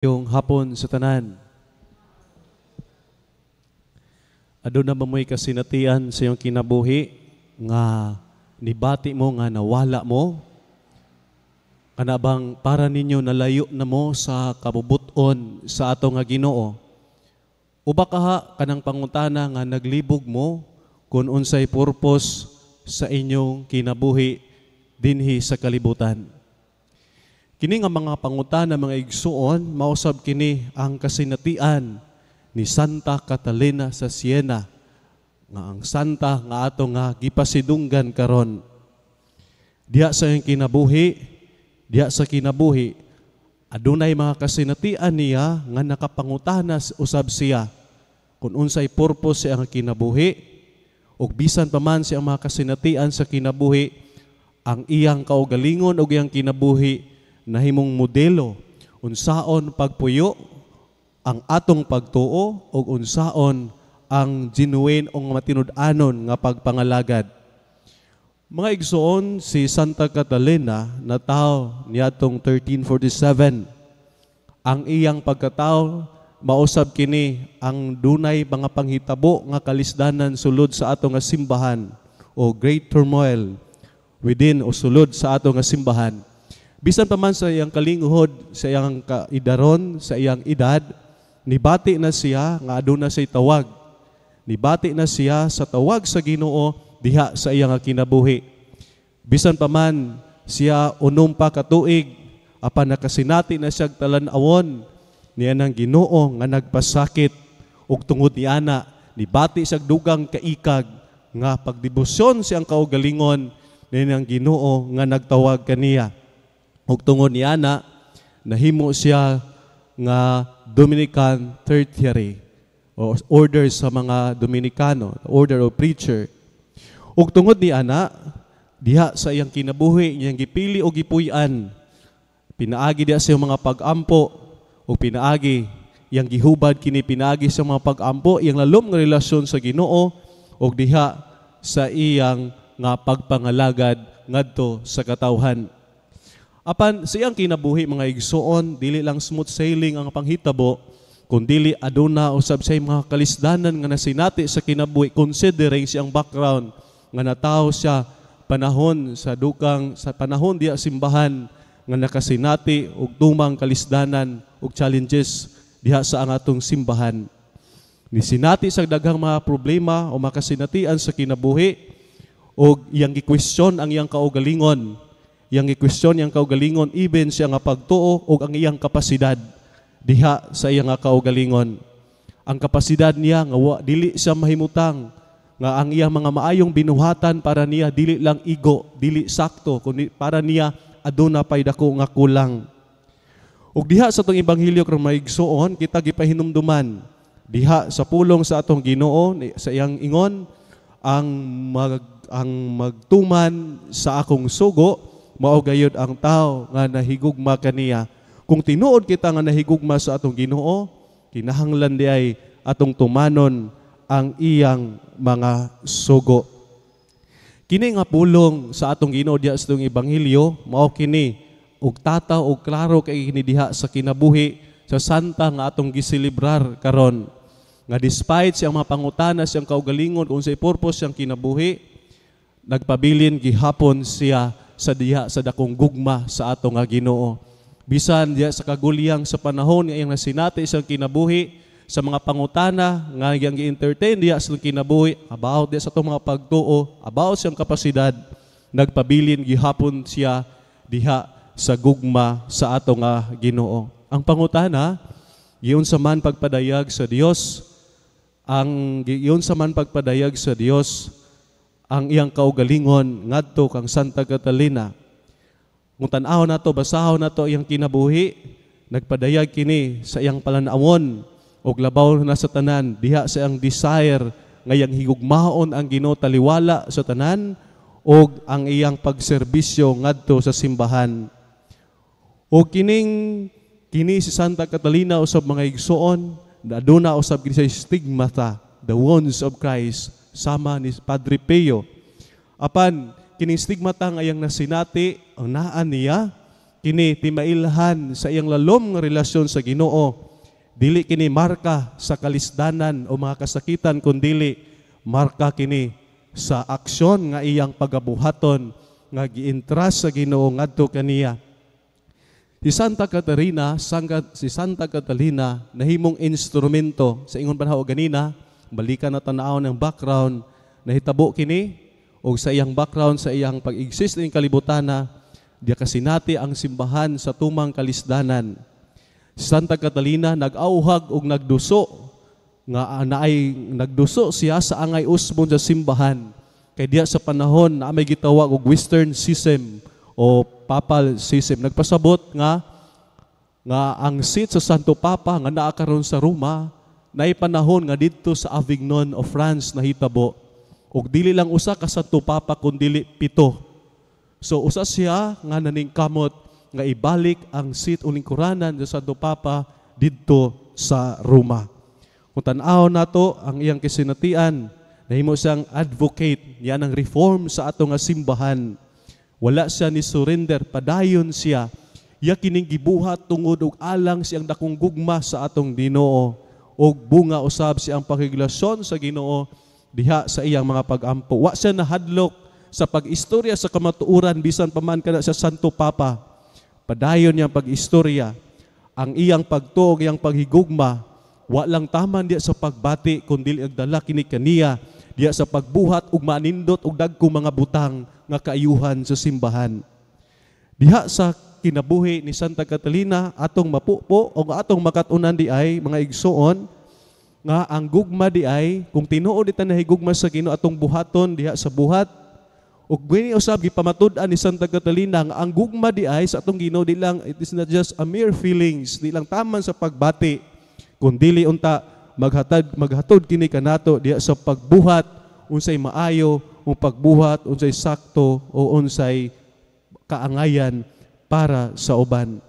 Yung hapon sa tanan. Aduna ba mo'y kasinatian sa iyong kinabuhi nga nibati mo nga nawala mo? Kana bang para ninyo nalayo na mo sa kabubuton sa ato nga Ginoo? O baka kanang pangutana nga naglibog mo kung unsay purpose sa inyong kinabuhi dinhi sa kalibutan? Kini nga mga pangutana, mga igsuon, mausab kini ang kasinatian ni Santa Catalina sa Siena, nga ang santa nga ato nga gipasidunggan karon. Diya sa iyang kinabuhi, adunay mga kasinatian niya nga nakapangutana usab siya kung unsay purpose sa iyang kinabuhi, ug bisan pa man sa mga kasinatian sa kinabuhi, ang iyang kaugalingon ug iyang kinabuhi nahimong modelo unsaon pagpuyo ang atong pagtuo ug unsaon ang genuine o matinud-anon nga pagpangalagad. Mga igsoon, si Santa Catalina natawo niadtong 1347. Ang iyang pagkatao mausab kini ang dunay mga panghitabo nga kalisdanan sulod sa ato nga simbahan o great turmoil within o sulod sa ato nga simbahan. Bisan pa man sa iyang kalinguhod, sa iyang kaidaron, sa iyang edad, nibati na siya nga aduna say tawag. Nibati na siya sa tawag sa Ginoo diha sa iyang kinabuhi. Bisan pa man siya unom pa ka tuig, apan nakasinati na siya talan-awon niya ng Ginoo nga nagpasakit ug tungod ni ana nibati siya dugang kaikag nga pagdebosyon siyang kaugalingon niya ng Ginoo nga nagtawag kaniya. Ug tungod ni ana nahimo siya nga Dominican Tertiary o order sa mga Dominikano, order of preacher. Ug tungod ni ana diha sa iyang kinabuhi niyang gipili o gipuy-an, pinaagi diha sa mga pag-ampo o pinaagi iyang gihubad kini pinaagi sa mga pag-ampo iyang lalom nga relasyon sa Ginoo ug diha sa iyang nga pagpangalagad ngadto sa katawhan. Apan sa iyang kinabuhi, mga igsoon, dili lang smooth sailing ang panghitabo, kundi aduna usab say mga kalisdanan nga nasinati sa kinabuhi, considering siyang background nga natawo siya panahon sa panahon diya simbahan nga nakasinati og tumang kalisdanan ug challenges diha sa ang atong simbahan. Nisinati sa daghang mga problema o makasinatian sa kinabuhi ug iyang gi-question ang iyang kaugalingon. Yang i-question yang kaugalingon even siya nga pagtuo o ang iyang kapasidad diha sa iyang kaugalingon. Ang kapasidad niya nga dili siya mahimutang nga ang iyang mga maayong binuhatan para niya dili lang igo, dili sakto kundi para niya aduna pay dako nga kulang. Ug diha sa atong ebanghelyo kung maigsuon kita gipahinumduman diha sa pulong sa atong Ginoo sa iyang ingon ang magtuman sa akong sugo mao gayud ang tao nga nahigugma kaniya. Kung tinuod kita nga nahigugma sa atong Ginoo, kinahanglan di ay atong tumanon ang iyang mga sugo. Kini nga pulong sa atong Ginoo diha sa atong ebanghelyo mao kini ug tataw ug klaro kay kini diha sa kinabuhi sa santa nga atong giselebrar karon. Nga despite siyang mga pangutana siyang kaugalingon kung unsay purpose siyang kinabuhi, nagpabilin gihapon siya sa diha sa dakong gugma sa ato nga Ginoo. Bisan diha sa kaguliyang sa panahon nga iyang nasinati isang kinabuhi sa mga pangutana nga iyang gi-entertain diha sa kinabuhi about diha sa atong mga pagtuo, about siyang kapasidad, nagpabilin gihapon siya diha sa gugma sa ato nga Ginoo. Ang pangutana, giyon sa man pagpadayag sa Dios, ang iyang kaugalingon ngadto kang Santa Catalina. Kung tan-aw nato, basahon nato iyang kinabuhi, nagpadayag kini sa iyang palanawon og labaw na sa tanan diha sa iyang desire nga iyang higugmaon ang Ginoo taliwala sa tanan og ang iyang pagserbisyo ngadto sa simbahan. Og kini si Santa Catalina usab mga igsuon, aduna usab kini sa stigmata, the wounds of Christ, sama ni Padre Pio. Apan kining stigmata nga iyang nasinati ang naan niya kini timailhan sa iyang lalom nga relasyon sa Ginoo. Dili kini marka sa kalisdanan o mga kasakitan, kundili marka kini sa aksyon nga iyang pagabuhaton nga giintras sa Ginoo ngadto kaniya. Si Santa Catalina nahimong instrumento sa ingon panahon ganina, balikan na tanaw ng background, nahitabo kini o sa iyang background sa iyang pag-exist ning kalibutana, diya kasinati ang simbahan sa tumang kalisdanan. Si Santa Catalina nag-auhag og nagduso nga nagduso siya sa angay usbon sa simbahan. Kay diya sa panahon na may gitawag og Western Schism o Papal Schism, nagpasabot nga ang seat sa Santo Papa nga naa karon sa Roma naay panahon nga didto sa Avignon o France nahitabo. Og dili lang usa ka Santo Papa kundi 7. So usa siya nga naningkamot nga ibalik ang seat o lingkuranan sa Santo Papa didto sa Roma. Kung tan-aw nato ang iyang kasinatian, nahimo siyang advocate yan ang reform sa ato nga simbahan. Wala siya ni surrender, padayon siya. Iya kining gibuhat tungod og alang siyang dakong gugma sa atong Ginoo og bunga usab siyang pakiglasyon sa Ginoo diha sa iyang mga pag-ampo. Wa siya nahadlok sa pag-istorya sa kamatuoran bisan pa man kana sa Santo Papa. Padayon niyang pag-istorya, ang iyang pagtuog, iyang paghigugma, wa lang taman diya sa pagbati, kundi agdala kini kaniya diya sa pagbuhat ug manindot og dagkong mga butang nga kaayuhan sa simbahan. Diha sa kinabuhi ni Santa Catalina, atong mapupo o atong makatunan di ay mga igsoon nga ang gugma di ay kung tinuod ita nahigugma sa Ginoo atong buhaton diha sa buhat. Ug gini usab gipamatud-an ni Santa Catalina nga ang gugma di ay sa atong Ginoo di lang, it is not just a mere feelings, di lang taman sa pagbati, kundi unta maghatod kini kanato diha sa pagbuhat unsay maayo, o pagbuhat unsay sakto o unsay kaangayan para sa uban.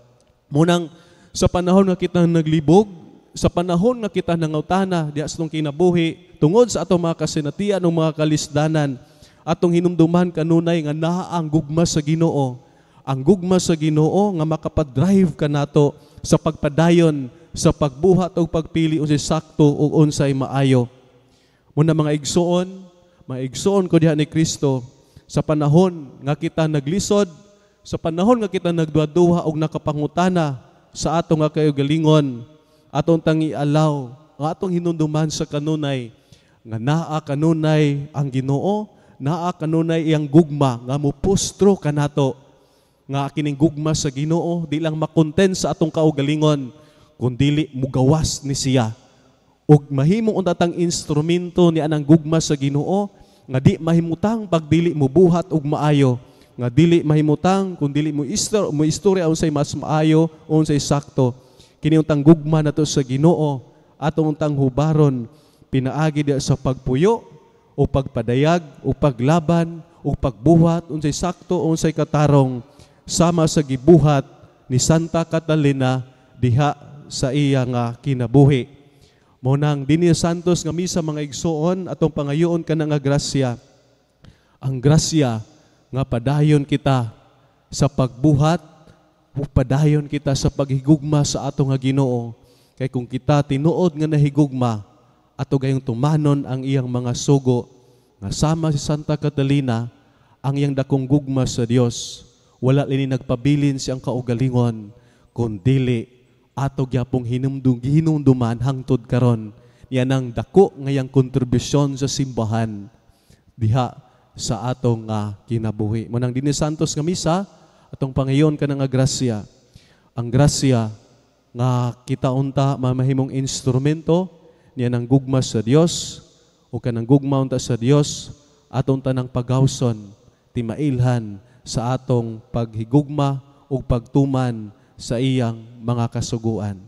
Munang sa panahon nga kita naglibog, sa panahon nga kita nangautana diha sa atong kinabuhi tungod sa atong mga kasinatian o mga kalisdanan, atong hinumduman kanunay nga naa ang gugma sa Ginoo. Ang gugma sa Ginoo nga makapadrive kanato sa pagpadayon, sa pagbuhat o pagpili unsay sakto o unsay maayo. Muna mga igsoon ko diha ni Kristo, sa panahon nga kita naglisod, sa panahon nga kita nagduha-duha og nakapangutana sa atong nga kayugalingon, atong tangi alaw, nga atong hinumduman sa kanunay nga naa kanunay ang Ginoo, naa kanunay iyang gugma nga mupustro kanato, nga kining gugma sa Ginoo di lang makontent sa atong kaugalingon kundi mugawas ni siya ug mahimong untatang instrumento ni anang gugma sa Ginoo nga di mahimutang pagdili mo buhat ug maayo, nga dili mahimutang kundi mo istorya unsay mas maayo unsay sakto. Kini untang gugma nato sa Ginoo atong untang hubaron pinaagi diha sa pagpuyo o pagpadayag, o paglaban, o pagbuhat, unsay sakto, unsay katarong, sama sa gibuhat ni Santa Catalina diha sa iya nga kinabuhi. Munang dinhi santos nga misa mga igsoon, atong pangayoon ka nga grasya. Ang grasya nga padayon kita sa pagbuhat, o padayon kita sa paghigugma sa atong nga Ginoo. Kay kung kita tinuod nga nahigugma, ato gayong tumanon ang iyang mga sugo, nga sama si Santa Catalina, ang iyang dakong gugma sa Dios. Wala lini nagpabilin siyang kaugalingon, kundili ato gyapong hinumduman hangtod karon. Yan ang dako ngayang kontribusyon sa simbahan diha sa atong kinabuhi. Manang dinhi santos nga misa, atong pangayon ka nga grasya. Ang grasya nga kita unta mamahimong instrumento niya ng gugma sa Dios o kanang gugma unta sa Dios atong tanang paghawson timailhan sa atong paghigugma o pagtuman sa iyang mga kasuguan.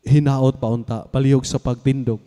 Hinaot pa unta palihog sa pagtindog.